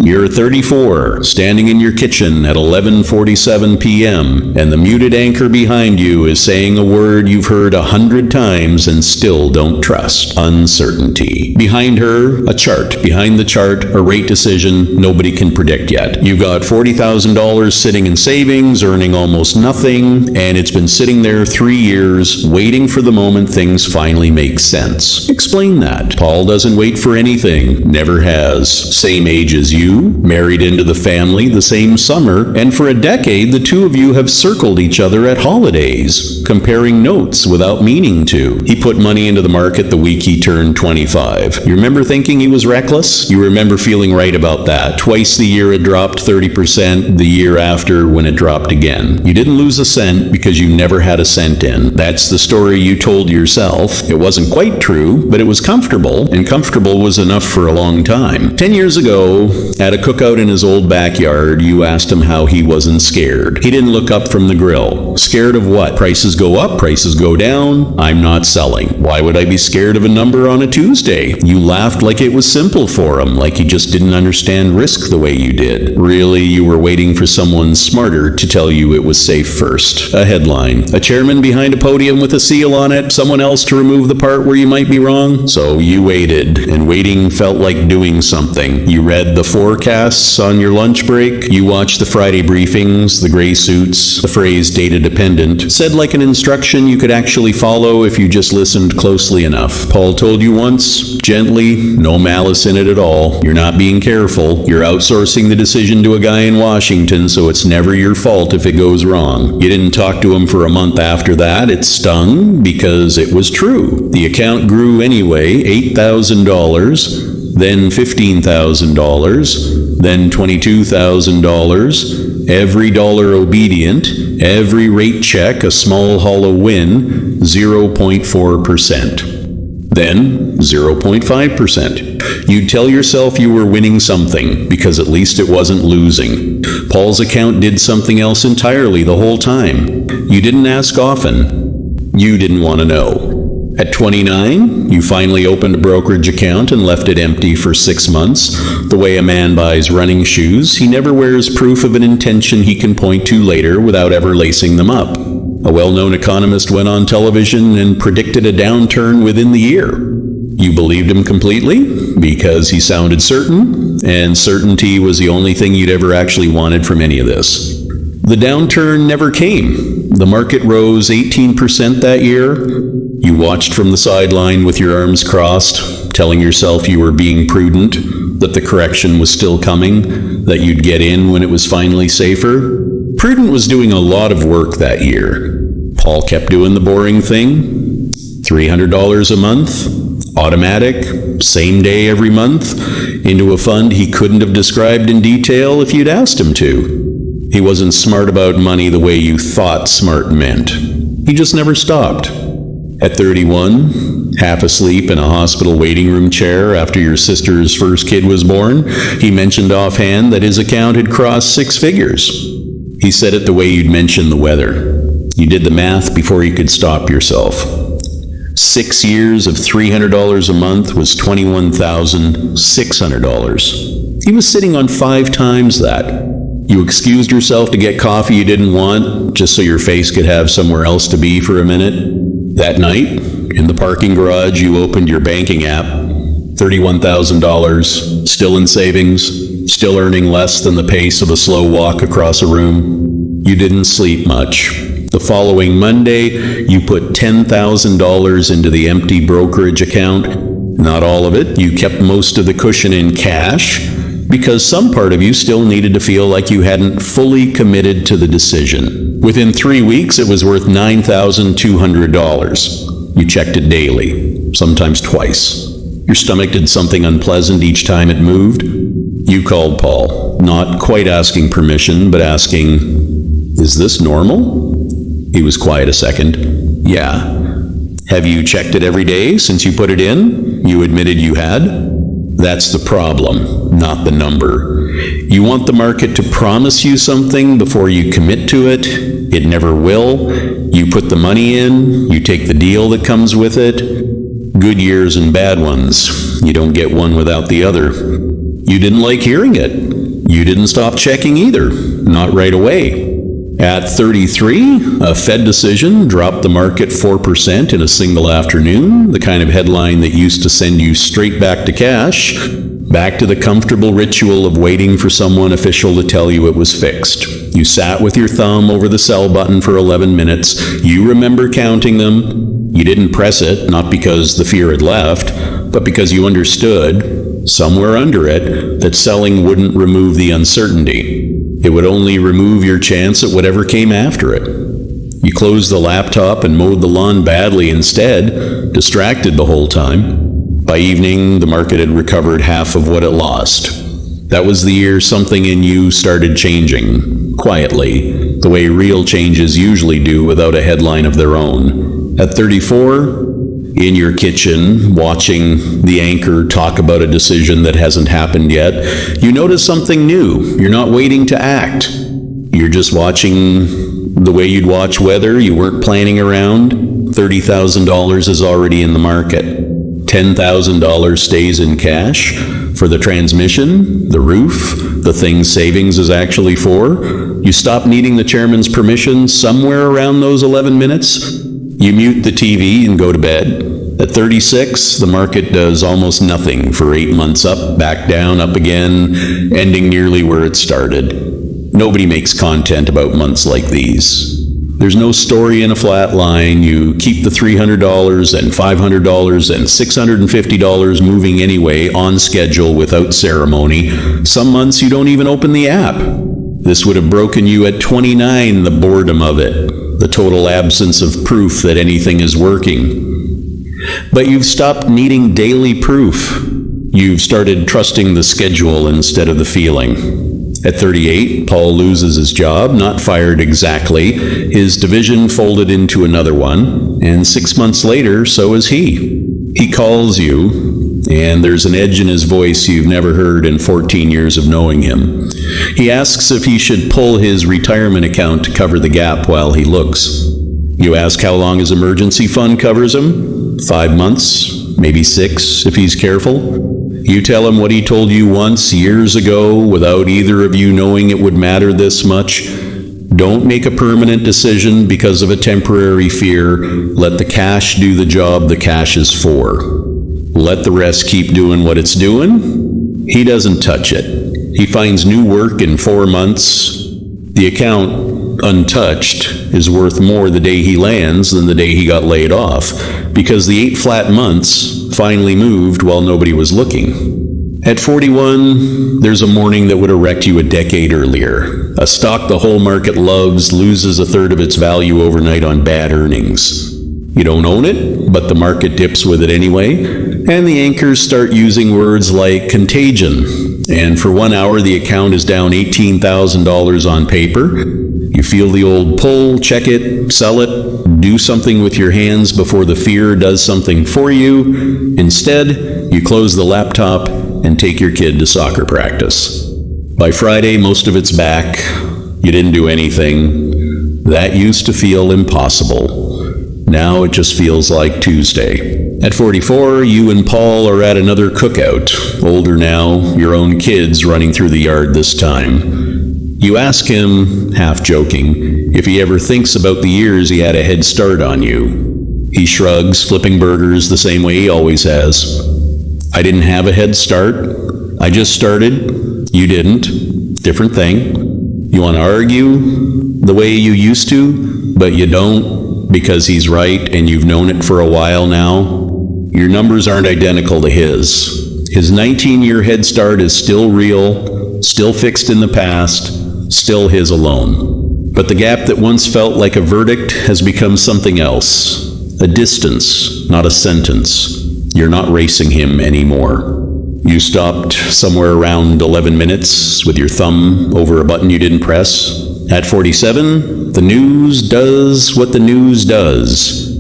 You're 34, standing in your kitchen at 11:47 p.m., and the muted anchor behind you is saying a word you've heard 100 times and still don't trust. Uncertainty. Behind her, a chart. Behind the chart, a rate decision nobody can predict yet. You've got $40,000 sitting in savings, earning almost nothing, and it's been sitting there 3 years, waiting for the moment things finally make sense. Explain that. Paul doesn't wait for anything. Never has. Same age as you, married into the family the same summer, and for a decade the two of you have circled each other at holidays, comparing notes without meaning to. He put money into the market the week he turned 25. You remember thinking he was reckless? You remember feeling right about that. Twice the year it dropped 30%, the year after when it dropped again. You didn't lose a cent because you never had a cent in. That's the story you told yourself. It wasn't quite true, but it was comfortable, and comfortable was enough for a long time. 10 years ago, at a cookout in his old backyard, you asked him how he wasn't scared. He didn't look up from the grill. Scared of what? Prices go up, prices go down. I'm not selling. Why would I be scared of a number on a Tuesday? You laughed like it was simple for him, like he just didn't understand risk the way you did. Really, you were waiting for someone smarter to tell you it was safe first. A headline. A chairman behind a podium with a seal on it, someone else to remove the part where you might be wrong. So you waited, and waiting felt like doing something. You read the forecasts on your lunch break. You watched the Friday briefings, the gray suits, the phrase data dependent, said like an instruction you could actually follow if you just listened closely enough. Paul told you once, gently, no malice in it at all. You're not being careful. You're outsourcing the decision to a guy in Washington, so it's never your fault if it goes wrong. You didn't talk to him for a month after that. It stung because it was true. The account grew anyway, $8,000, then $15,000, then $22,000, every dollar obedient, every rate check a small hollow win, 0.4%. Then 0.5%. You'd tell yourself you were winning something, because at least it wasn't losing. Paul's account did something else entirely the whole time. You didn't ask often. You didn't want to know. At 29, you finally opened a brokerage account and left it empty for 6 months. The way a man buys running shoes, he never wears proof of an intention he can point to later without ever lacing them up. A well-known economist went on television and predicted a downturn within the year. You believed him completely because he sounded certain, and certainty was the only thing you'd ever actually wanted from any of this. The downturn never came. The market rose 18% that year. You watched from the sideline with your arms crossed, telling yourself you were being prudent, that the correction was still coming, that you'd get in when it was finally safer. Prudent was doing a lot of work that year. Paul kept doing the boring thing. $300 a month, automatic, same day every month, into a fund he couldn't have described in detail if you'd asked him to. He wasn't smart about money the way you thought smart meant. He just never stopped. At 31, half asleep in a hospital waiting room chair after your sister's first kid was born, he mentioned offhand that his account had crossed 6 figures. He said it the way you'd mention the weather. You did the math before you could stop yourself. 6 years of $300 a month was $21,600. He was sitting on 5 times that. You excused yourself to get coffee you didn't want, just so your face could have somewhere else to be for a minute. That night, in the parking garage, you opened your banking app. $31,000, still in savings, still earning less than the pace of a slow walk across a room. You didn't sleep much. The following Monday, you put $10,000 into the empty brokerage account. Not all of it. You kept most of the cushion in cash, because some part of you still needed to feel like you hadn't fully committed to the decision. Within 3 weeks, it was worth $9,200. You checked it daily, sometimes twice. Your stomach did something unpleasant each time it moved. You called Paul, not quite asking permission, but asking, "Is this normal?" He was quiet a second. "Yeah." "Have you checked it every day since you put it in?" You admitted you had. That's the problem, not the number. You want the market to promise you something before you commit to it. It never will. You put the money in, you take the deal that comes with it. Good years and bad ones. You don't get one without the other. You didn't like hearing it. You didn't stop checking either, not right away. At 33, a Fed decision dropped the market 4% in a single afternoon, the kind of headline that used to send you straight back to cash, back to the comfortable ritual of waiting for someone official to tell you it was fixed. You sat with your thumb over the sell button for 11 minutes. You remember counting them. You didn't press it, not because the fear had left, but because you understood, somewhere under it, that selling wouldn't remove the uncertainty. It would only remove your chance at whatever came after it. You closed the laptop and mowed the lawn badly instead, distracted the whole time. By evening, the market had recovered half of what it lost. That was the year something in you started changing, quietly, the way real changes usually do without a headline of their own. At 34, in your kitchen, watching the anchor talk about a decision that hasn't happened yet, you notice something new. You're not waiting to act. You're just watching the way you'd watch weather. You weren't planning around. $30,000 is already in the market. $10,000 stays in cash for the transmission, the roof, the thing savings is actually for. You stop needing the chairman's permission somewhere around those 11 minutes. You mute the TV and go to bed. At 36, the market does almost nothing for 8 months up, back down, up again, ending nearly where it started. Nobody makes content about months like these. There's no story in a flat line. You keep the $300 and $500 and $650 moving anyway, on schedule, without ceremony. Some months you don't even open the app. This would have broken you at 29, the boredom of it, the total absence of proof that anything is working. But you've stopped needing daily proof. You've started trusting the schedule instead of the feeling. At 38, Paul loses his job, not fired exactly. His division folded into another one, and 6 months later, so is he. He calls you, and there's an edge in his voice you've never heard in 14 years of knowing him. He asks if he should pull his retirement account to cover the gap while he looks. You ask how long his emergency fund covers him. 5 months, maybe 6 if he's careful. You tell him what he told you once, years ago, without either of you knowing it would matter this much. Don't make a permanent decision because of a temporary fear. Let the cash do the job the cash is for. Let the rest keep doing what it's doing. He doesn't touch it. He finds new work in 4 months. The account, untouched, is worth more the day he lands than the day he got laid off, because the 8 flat months finally moved while nobody was looking. At 41, there's a morning that would have wrecked you a decade earlier. A stock the whole market loves loses 1/3 of its value overnight on bad earnings. You don't own it, but the market dips with it anyway, and the anchors start using words like contagion. And for 1 hour, the account is down $18,000 on paper. You feel the old pull, check it, sell it, do something with your hands before the fear does something for you. Instead, you close the laptop and take your kid to soccer practice. By Friday, most of it's back. You didn't do anything. That used to feel impossible. Now it just feels like Tuesday. At 44, you and Paul are at another cookout. Older now, your own kids running through the yard this time. You ask him, half joking, if he ever thinks about the years he had a head start on you. He shrugs, flipping burgers the same way he always has. I didn't have a head start. I just started. You didn't. Different thing. You want to argue the way you used to, but you don't because he's right and you've known it for a while now. Your numbers aren't identical to his. His 19-year head start is still real, still fixed in the past, still his alone. But the gap that once felt like a verdict has become something else. A distance, not a sentence. You're not racing him anymore. You stopped somewhere around 11 minutes with your thumb over a button you didn't press. At 47, the news does what the news does.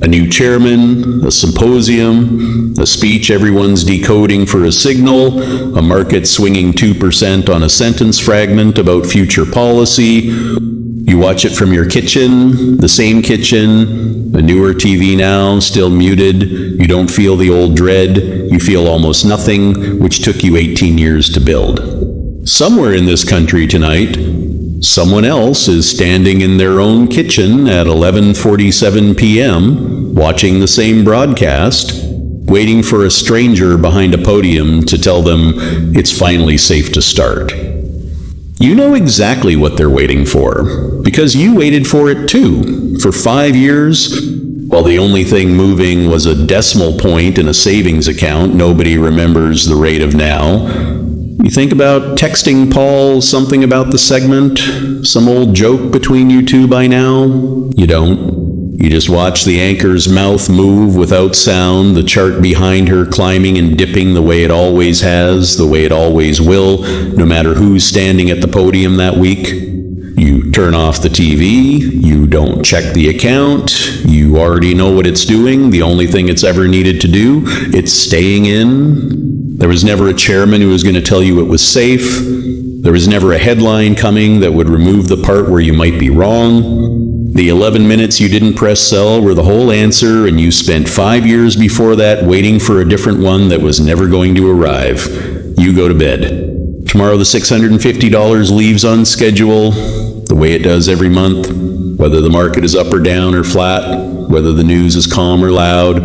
A new chairman, a symposium, a speech everyone's decoding for a signal, a market swinging 2% on a sentence fragment about future policy. You watch it from your kitchen, the same kitchen, a newer TV now, still muted. You don't feel the old dread. You feel almost nothing, which took you 18 years to build. Somewhere in this country tonight, someone else is standing in their own kitchen at 11:47 p.m., watching the same broadcast, waiting for a stranger behind a podium to tell them it's finally safe to start. You know exactly what they're waiting for, because you waited for it too, for 5 years. While the only thing moving was a decimal point in a savings account nobody remembers the rate of now. You think about texting Paul something about the segment, some old joke between you two by now? You don't. You just watch the anchor's mouth move without sound, the chart behind her climbing and dipping the way it always has, the way it always will, no matter who's standing at the podium that week. You turn off the TV, you don't check the account, you already know what it's doing, the only thing it's ever needed to do, it's staying in. There was never a chairman who was going to tell you it was safe. There was never a headline coming that would remove the part where you might be wrong. The 11 minutes you didn't press sell were the whole answer, and you spent 5 years before that waiting for a different one that was never going to arrive. You go to bed. Tomorrow the $650 leaves on schedule, the way it does every month, whether the market is up or down or flat, whether the news is calm or loud.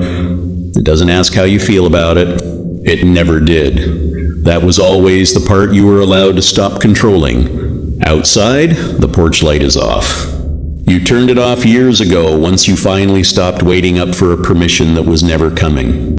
It doesn't ask how you feel about it. It never did. That was always the part you were allowed to stop controlling. Outside, the porch light is off. You turned it off years ago once you finally stopped waiting up for a permission that was never coming.